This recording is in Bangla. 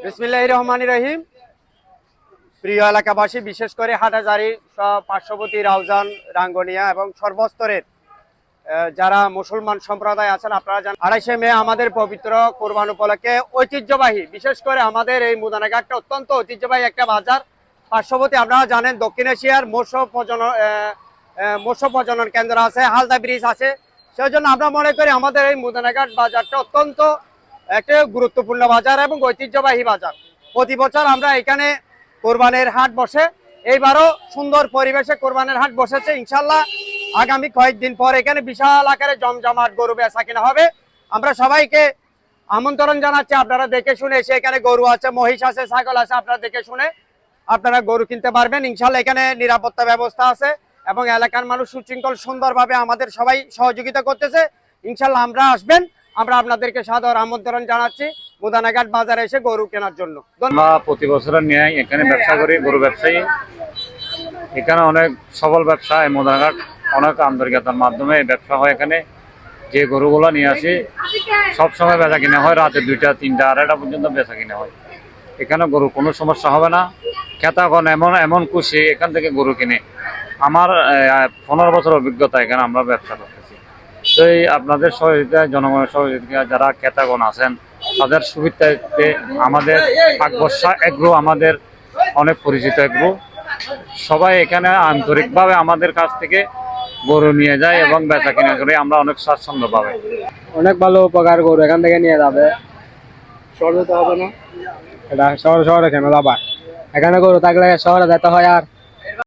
বিসমিল্লাহির রহমানির রহিম। প্রিয় এলাকাবাসী, বিশেষ করে হাটাজারি পার্শ্ববর্তী রাউজান, রাঙ্গনিয়া এবং সর্বস্তরের যারা মুসলমান সম্প্রদায় আছেন, আপনারা জানেন 28শে মে আমাদের পবিত্র কোরবান উপলক্ষে ঐতিহ্যবাহী, বিশেষ করে আমাদের এই মুদানাঘাটটা অত্যন্ত ঐতিহ্যবাহী একটা বাজার। পার্শ্ববর্তী আপনারা জানেন দক্ষিণ এশিয়ার মৎস্য প্রজনন কেন্দ্র আছে, হালদা ব্রিজ আছে। সেই জন্য আমরা মনে করি আমাদের এই মুদানাঘাট বাজারটা অত্যন্ত একটা গুরুত্বপূর্ণ বাজার এবং ঐতিহ্যবাহী বাজার। প্রতি বছর আমরা এখানে কোরবানের হাট বসে, এইবারও সুন্দর পরিবেশে কোরবানের হাট বসেছে। ইনশাল্লাহ আগামী কয়েকদিন পর এখানে বিশাল আকারে জমজমাট গরু বেচা কিনা হবে। আমরা সবাইকে আমন্ত্রণ জানাচ্ছি, আপনারা দেখে শুনে এসে, এখানে গরু আছে, মহিষ আছে, ছাগল আছে, আপনারা দেখে শুনে আপনারা গরু কিনতে পারবেন। ইনশাল্লাহ এখানে নিরাপত্তা ব্যবস্থা আছে এবং এলাকার মানুষ সুশৃঙ্খল সুন্দরভাবে আমাদের সবাই সহযোগিতা করতেছে। ইনশাল্লাহ আমরা আসবেন, আমরা আপনাদেরকে সাদর আমন্ত্রণ জানাচ্ছি মুদানাঘাট বাজারে এসে গরু কেনার জন্য। আমরা প্রতি বছরের ন্যায় এখানে ব্যবসা করি, গরু ব্যবসায়ী। এখানে অনেক সফল ব্যবসা, এই মুদানাঘাট অনেক আন্তরিকতার মাধ্যমে এই ব্যবসা হয়। এখানে যে গরুগুলো নিয়ে আসি সবসময় বেচা কিনা হয়, রাতে 2টা 3টা 2:30 পর্যন্ত বেচা কিনা হয়। এখানে গরু কোনো সমস্যা হবে না। ক্রেতাগণ এমন খুশি এখান থেকে গরু কিনে। আমার 15 বছর অভিজ্ঞতা, এখানে আমরা ব্যবসা করতেছি। তো এই আপনাদের সহযোগিতায়, জনগণের সহযোগিতা, যারা ক্রেতাগণ আছেন তাদের সুবিধাতে আমাদের আকবর্ষা এগ্রো আমাদের অনেক পরিচিত এগ্রো। সবাই এখানে আন্তরিকভাবে আমাদের কাছ থেকে গরু নিয়ে যায় এবং বেচা কিনা করে আমরা অনেক স্বাচ্ছন্দ্য পাবে। অনেক ভালো উপকার, গরু এখান থেকে নিয়ে যাবে, শহরে যেতে হবে না। এটা শহরে কেন যাবা? এখানে গরু থাকলে শহরে যেতে হয় আর